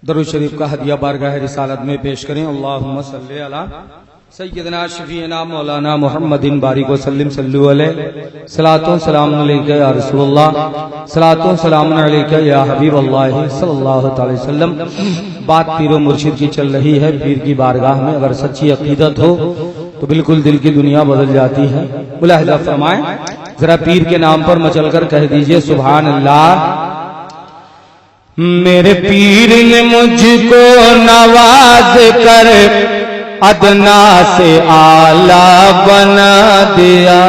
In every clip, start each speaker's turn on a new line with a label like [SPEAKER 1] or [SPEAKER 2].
[SPEAKER 1] درود شریف کا ہدیہ بارگاہ رسالت میں پیش کریں۔ اللہم صلی علی سیدنا شفیعنا مولانا محمد بارک وسلم صلو علیہ صلاۃ و سلام علیکہ یا رسول اللہ، صلاۃ و سلام علیکہ یا حبیب اللہ صلی اللہ علیہ وسلم۔ بات پیر و مرشد کی چل رہی ہے۔ پیر کی بارگاہ میں اگر سچی عقیدت ہو تو بالکل دل کی دنیا بدل جاتی ہے۔ ملاحظہ فرمائیں، ذرا پیر کے نام پر مچل کر کہہ دیجئے سبحان اللہ۔ میرے پیر نے مجھ کو نواز کر ادنا سے اعلیٰ بنا دیا،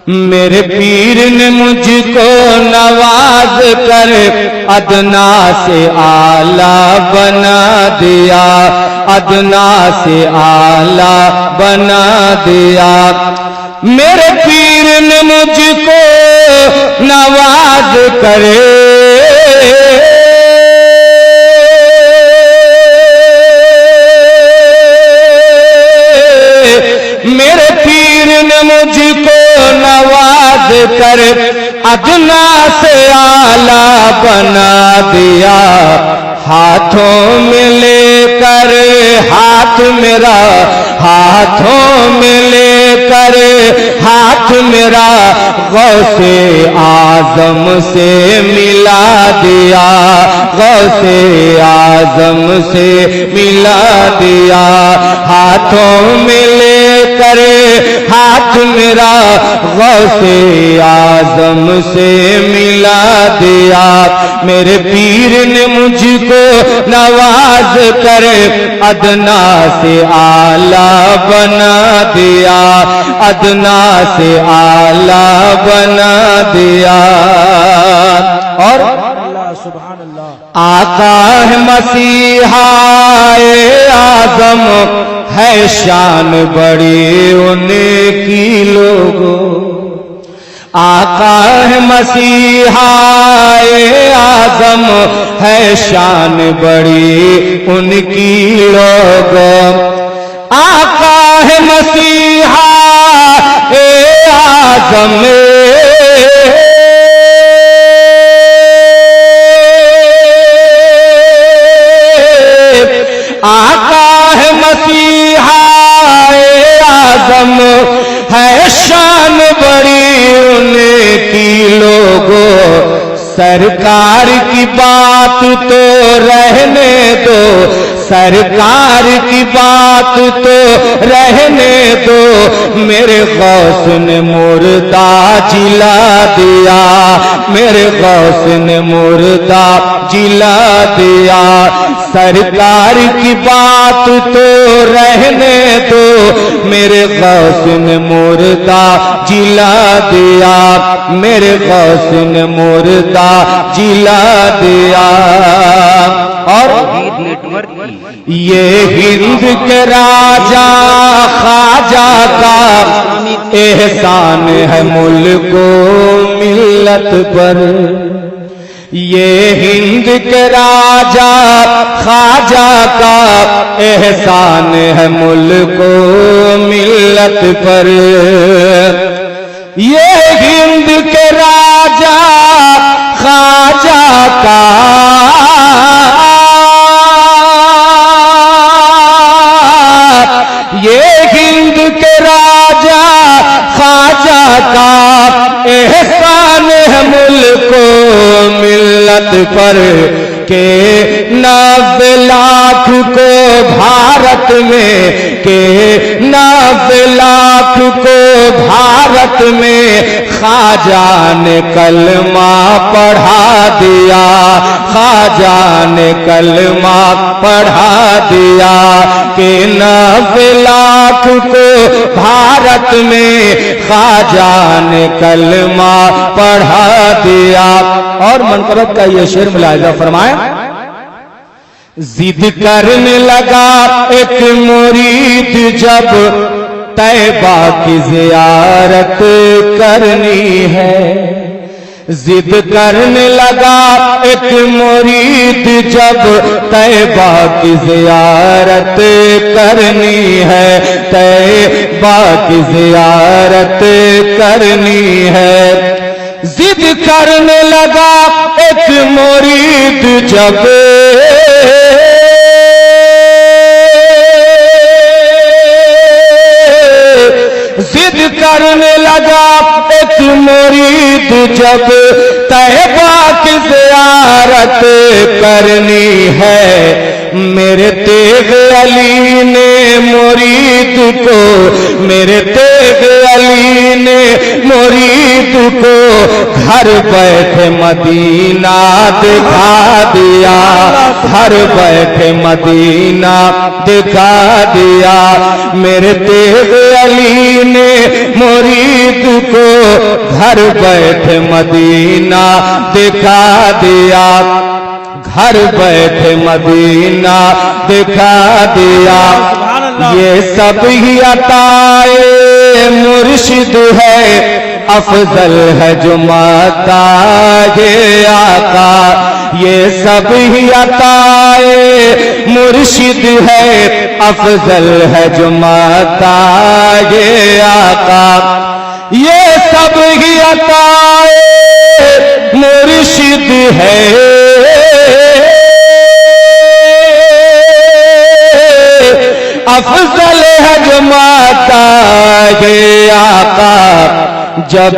[SPEAKER 1] میرے پیر نے مجھ کو نواز کر ادنا سے اعلیٰ بنا دیا، ادنا سے اعلیٰ بنا دیا۔ میرے پیر نے مجھ کو نواز کر میرے پیر نے مجھ کو نواز کر ادنا سے اعلیٰ بنا دیا، ہاتھوں میں لے کر ہاتھ میرا، ہاتھوں میں لے کر ہاتھ میرا غوث اعظم سے ملا دیا، غوث اعظم سے ملا دیا۔ ہاتھوں میں لے کر ہاتھ میرا غوث اعظم سے ملا دیا۔ میرے پیر نے مجھ کو نواز کر ادنا سے اعلیٰ بنا دیا، ادنا سے اعلیٰ بنا دیا۔ اور
[SPEAKER 2] سبحان اللہ۔
[SPEAKER 1] آقا ہے مسیحا اعظم، ہے شان بڑی ان کی لوگوں، آقا ہے مسیحا اعظم، ہے شان بڑی ان کی لوگوں، آقا ہے مسیحا اعظم، آقا ہے مسیحا اعظم، ہے شان بڑی ان کی لوگوں۔ سرکار کی بات تو رہنے دو، سرکار کی بات تو رہنے دو، میرے غوث نے مردہ جلا دیا، میرے غوث نے مردہ جلا دیا۔ سرکار کی بات تو رہنے دو، میرے غوث نے مردہ جلا دیا، میرے غوث نے مردہ جلا دیا۔ اور یہ ہند کے راجا خواجہ کا احسان ہے ملک و ملت پر، یہ ہند کے راجا خواجہ کا احسان ہے ملک و ملت پر، یہ ہند کے راجا خواجہ کا یہ ہند کے راجا خواجہ کا احسان ہے ملک و ملت پر، کہ 90 لاکھ کو بھارت میں، کہ 90 لاکھ کو بھارت میں خواجہ نے کلمہ پڑھا دیا، خواجہ نے کلمہ پڑھا دیا، کہ 90 لاکھ کو بھارت میں خواجہ نے کلمہ پڑھا دیا۔ اور منقبت کا یہ شعر ملاحظہ فرمائیں، ضد کرنے لگا ایک مرید جب طیبہ کی زیارت کرنی ہے، ضد کرنے لگا ایک مرید جب طیبہ کی زیارت کرنی ہے، طیبہ کی زیارت کرنی ہے۔ ضد کرنے لگا ایک مرید جب جب طیبہ کی زیارت کرنی ہے میرے تیغ علی نے مرید کو میرے تیغ علی نے مرید کو گھر بیٹھے مدینہ دکھا دیا گھر بیٹھے مدینہ دکھا دیا میرے تیغ علی نے مرید کو گھر بیٹھے مدینہ دکھا دیا گھر بیٹھے مدینہ دکھا دیا یہ سب ہی عطائے مرشد ہے افضل ہے جو ماتاج آقا یہ سب ہی عطائے مرشد ہے افضل ہے جو ماتاج آقا یہ سب ہی عطائے مرشد ہے افضل ہے جو ماتاج آقا جب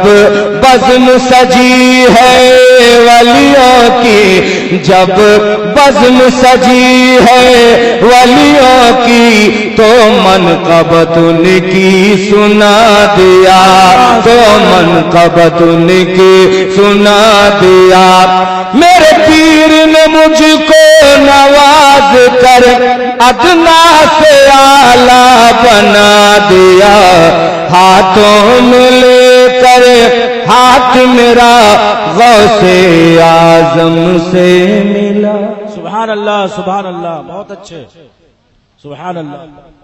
[SPEAKER 1] بزم سجی ہے ولیوں کی جب بزم سجی ہے ولیوں کی تو منقبت ان کی سنا دیا تو منقبت ان کی سنا دیا میرے پیر نے مجھ کو نواز کر ادنا سے اعلیٰ بنا دیا ہاتھوں میں لے کر ہاتھ میرا غوث اعظم سے ملا
[SPEAKER 2] سبحان اللہ بہت اچھے سبحان اللہ